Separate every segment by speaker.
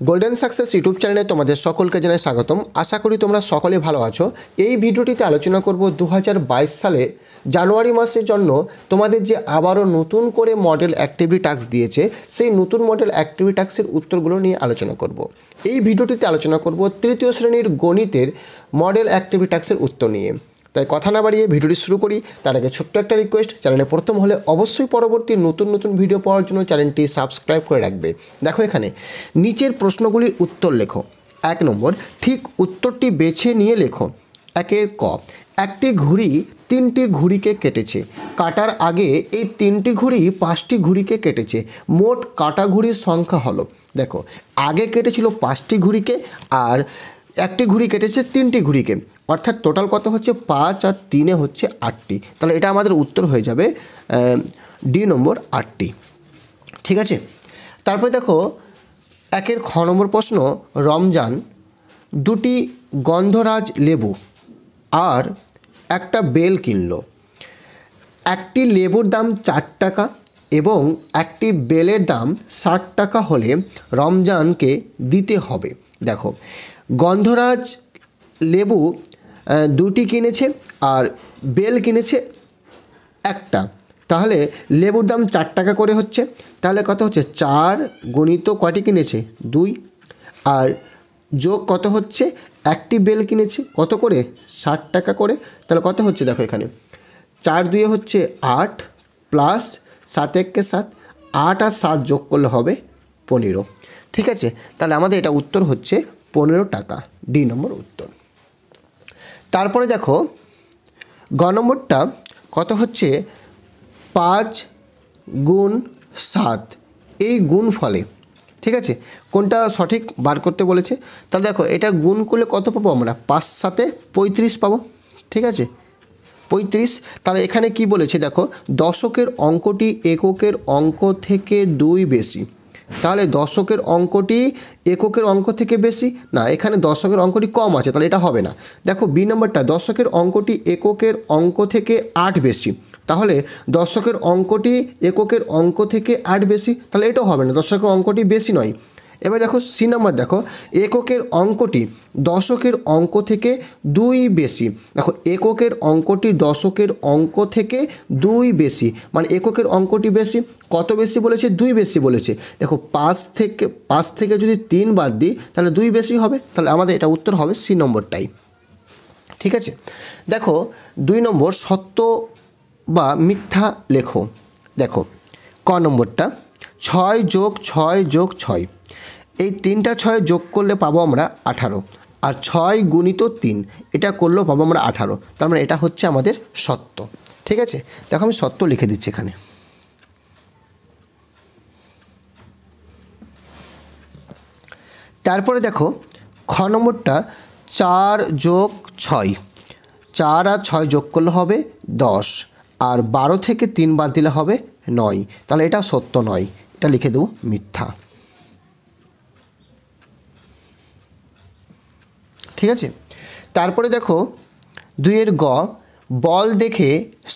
Speaker 1: Golden success YouTube চ্যানেলে তোমাদের সকলকে জানাই স্বাগতম। আশা করি তোমরা সকলে ভালো আছো। এই ভিডিওটিতে আলোচনা করব 2022 সালে জানুয়ারি মাসের জন্য তোমাদের যে আবারও নতুন করে মডেল অ্যাক্টিভিটি টাস্ক দিয়েছে, সেই নতুন মডেল অ্যাক্টিভিটি টাস্কের উত্তরগুলো নিয়ে আলোচনা করব। এই ভিডিওটিতে আলোচনা করব তৃতীয় শ্রেণীর গণিতের মডেল অ্যাক্টিভিটি টাস্কের উত্তর নিয়ে। তাই কথা না বাড়িয়ে ভিডিওটি শুরু করি। তার আগে ছোট্ট একটা রিকোয়েস্ট, চ্যানেলে প্রথম হলে অবশ্যই পরবর্তী নতুন ভিডিও পাওয়ার জন্য চ্যানেলটি সাবস্ক্রাইব করে রাখবে। দেখো এখানে নিচের প্রশ্নগুলির উত্তর লেখো। 1 নম্বর, ঠিক উত্তরটি বেছে নিয়ে লেখো। 1 ক, একটি ঘুড়ি 3টি ঘুড়িকে কেটেছে। কাটার আগে এই 3টি ঘুড়ি 5টি ঘুড়িকে কেটেছে। মোট কাটা ঘুড়ির সংখ্যা হলো। দেখো আগে কেটেছিল 5টি ঘুড়িকে আর একটি ঘুড়ি কেটেছে 3টি ঘুড়িকে, অর্থাৎ টোটাল কত হচ্ছে 5 আর 3 হচ্ছে 8টি। তাহলে এটা আমাদের উত্তর হয়ে যাবে ডি নম্বর 8টি। ঠিক আছে, তারপরে দেখো 1 খ নম্বর প্রশ্ন, রমজান 2টি গন্ধরাজ লেবু আর একটা বেল কিনল। একটি লেবুর দাম 4 টাকা এবং একটি বেলের দাম 60 টাকা হলে রমজানকে দিতে হবে। দেখো গন্ধরাজ লেবু 2টি কিনেছে আর বেল কিনেছে একটা, তাহলে লেবুর দাম 4 টাকা করে হচ্ছে। তাহলে কত হচ্ছে 4 গুণিত কয়টি কিনেছে 2, আর যোগ কত হচ্ছে একটি বেল কিনেছে কত করে 60 টাকা করে। তাহলে কত হচ্ছে দেখো এখানে 4 2 হচ্ছে 8 প্লাস 7 1 কে 7, 8 আর 7 যোগ করলে হবে 15। ঠিক আছে, তাহলে আমাদের এটা উত্তর হচ্ছে 15 টাকা, ডি নম্বর উত্তর। তারপরে দেখো গ নম্বরটা কত হচ্ছে 5 গুণ 7 এই গুণ ফলে। ঠিক আছে, কোনটা সঠিক বার করতে বলেছে। তাহলে দেখো এটা গুণ করলে কত পাবো আমরা, 5 7 35 পাবো। ঠিক আছে 35। তাহলে এখানে কি বলেছে দেখো, দশকের অঙ্কটি এককের অঙ্ক থেকে 2 বেশি। তাহলে দশকের অঙ্কটি এককের অঙ্ক থেকে বেশি না, এখানে দশকের অঙ্কটি কম আছে, তাহলে এটা হবে না। দেখো বি নম্বরটা, দশকের অঙ্কটি এককের অঙ্ক থেকে 8 বেশি। তাহলে দশকের অঙ্কটি এককের অঙ্ক থেকে 8 বেশি, তাহলে এটাও হবে না, দশকের অঙ্কটি বেশি নয়। এবার দেখো সি নম্বর, দেখো এককের অঙ্কটি দশকের অঙ্ক থেকে 2 বেশি। দেখো এককের অঙ্কটি দশকের অঙ্ক থেকে 2 বেশি, মানে এককের অঙ্কটি বেশি। কত বেশি বলেছে 2 বেশি বলেছে। দেখো 5 থেকে যদি 3 বাদ দিই তাহলে 2 বেশি হবে, তাহলে আমাদের এটা উত্তর হবে সি নম্বরটাই। ঠিক আছে, দেখো 2 নম্বর, সত্য বা মিথ্যা লেখো। দেখো ক নম্বরটা 6 যোগ 6 যোগ 6, এই 3টা 6 যোগ করলে পাবো আমরা 18, আর 6 গুণিত 3 এটা করলেও পাবো আমরা 18। তার মানে এটা হচ্ছে আমাদের সত্য। ঠিক আছে, দেখো আমি সত্য লিখে দিচ্ছি এখানে। তারপরে দেখো খ নম্বরটা 4 যোগ 6, 4 আর 6 যোগ করলে হবে 10, আর 12 থেকে 3 বাদ দিলে হবে 9। তাহলে এটা সত্য নয়, এটা লিখে দেবো মিথ্যা। ঠিক আছে, তারপরে দেখো 2 এর গ, বল দেখে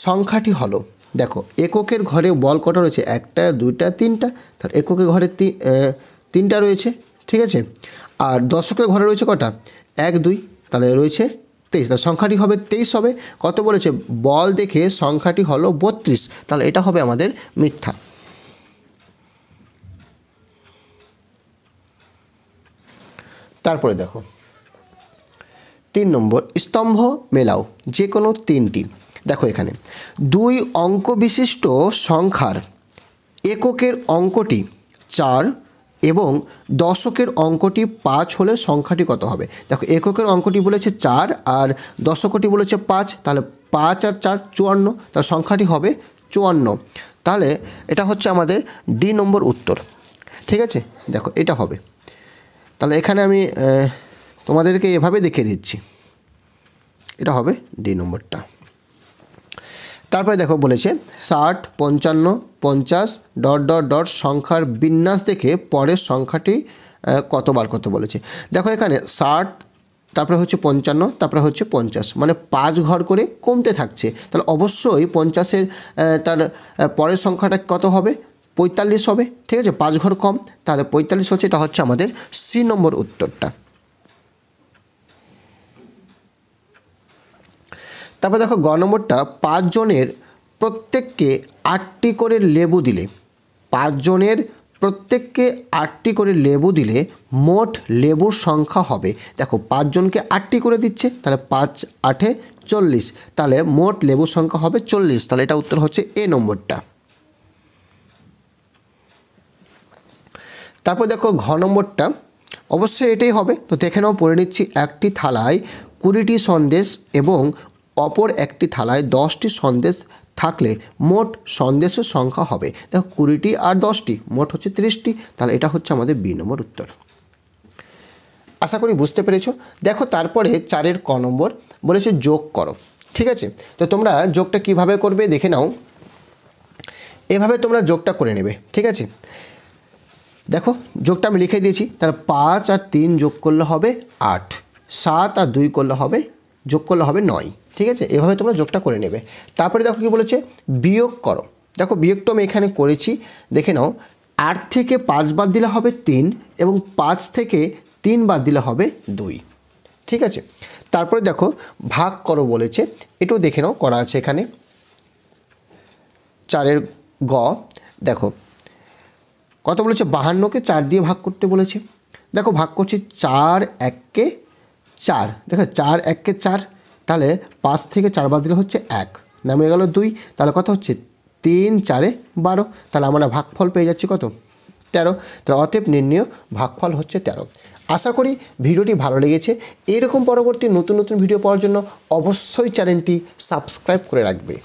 Speaker 1: সংখ্যাটি হলো। দেখো এককের ঘরে বল কটা রয়েছে, 1টা 2টা 3টা, তাহলে এককের ঘরে 3টা রয়েছে। ঠিক আছে, আর দশকের ঘরে রয়েছে কটা 1 2, তাহলে রয়েছে 23, তাহলে সংখ্যাটি হবে 23 হবে। কত বলেছে, বল দেখে সংখ্যাটি হলো 32, তাহলে এটা হবে আমাদের মিথ্যা। তারপরে দেখো 3 নম্বর, স্তম্ভ মেলাও যে কোনো 3টি। দেখো এখানে 2 অঙ্ক বিশিষ্ট সংখ্যার এককের অঙ্কটি 4 এবং দশকের অঙ্কটি 5 হলে সংখ্যাটি কত হবে। দেখো এককের অঙ্কটি বলেছে 4 আর দশকটি বলেছে 5, তাহলে 5 আর 4 54, তার সংখ্যাটি হবে 54। তাহলে এটা হচ্ছে আমাদের ডি নম্বর উত্তর। ঠিক আছে, দেখো এটা হবে। তাহলে এখানে আমি তোমাদেরকে এভাবে দেখিয়ে দিচ্ছি, এটা হবে ডি নম্বরটা। তারপরে দেখো বলেছে 60 55 50 ... সংখ্যার বিন্যাস দেখে পরের সংখ্যাটি কতবার করতে বলেছে। দেখো এখানে 60, তারপরে হচ্ছে 55, তারপরে হচ্ছে 50, মানে 5 ঘর করে কমতে থাকছে। তাহলে অবশ্যই 50-এর তার পরের সংখ্যাটা কত হবে 45 হবে, ঠিক আছে, 5 ঘর কম, তাহলে 45 হচ্ছে, এটা হচ্ছে আমাদের সি নম্বর উত্তরটা। তারপর দেখো গ নম্বরটা, 5 জনের প্রত্যেককে 8টি করে লেবু দিলে, 5 জনের প্রত্যেককে 8টি করে লেবু দিলে মোট লেবুর সংখ্যা হবে। দেখো 5 জনকে 8টি করে দিচ্ছে, তাহলে 5 8 40, তাহলে মোট লেবুর সংখ্যা হবে 40, তাহলে এটা উত্তর হচ্ছে এ নম্বরটা। তারপর দেখো ঘ নম্বরটা, অবশ্যই এটাই হবে, তো দেখে নাও, পড়ে নিচ্ছি। একটি থালায় 20টি সন্দেশ এবং অপর একটি থালায় 10টি সন্দেশ থাকলে মোট সন্দেশের সংখ্যা হবে। দেখো 20টি আর 10টি মোট হচ্ছে 30টি, তাহলে এটা হচ্ছে আমাদের বি নম্বর উত্তর। আশা করি বুঝতে পেরেছো। দেখো তারপরে 4-এর ক নম্বর বলেছে যোগ করো, ঠিক আছে। তো তোমরা যোগটা কিভাবে করবে দেখে নাও, এভাবে তোমরা যোগটা করে নেবে, ঠিক আছে। দেখো যোগটা আমি লিখে দিয়েছি, তাহলে 5 আর 3 যোগ করলে হবে 8, 7 আর 2 করলে হবে, যোগ করলে হবে 9, ঠিক আছে। এভাবে তোমরা যোগটা করে নেবে। তারপরে দেখো কি বলেছে, বিয়োগ করো। দেখো বিয়োগটা আমি এখানে করেছি, দেখে নাও। 8 থেকে 5 বাদ দিলে হবে 3 এবং 5 থেকে 3 বাদ দিলে হবে 2, ঠিক আছে। তারপরে দেখো ভাগ করো বলেছে, এটাও দেখে নাও, করা আছে এখানে 4-এর গ। দেখো কত বলেছে, 52কে 4 দিয়ে ভাগ করতে বলেছে। দেখো ভাগ করছি, 4 1-কে 4, দেখো 4 1-কে 4, তাহলে 5 থেকে 4 বাদ দিলে হচ্ছে 1, নামে গেল 2, তাহলে কত হচ্ছে 3 4 12, তাহলে আমরা ভাগফল পেয়ে যাচ্ছি কত 13, তাহলে অতএব নির্ণয় ভাগফল হচ্ছে 13। আশা করি ভিডিওটি ভালো লেগেছে। এরকম পরবর্তী নতুন নতুন ভিডিও পাওয়ার জন্য অবশ্যই চ্যানেলটি সাবস্ক্রাইব করে রাখবে।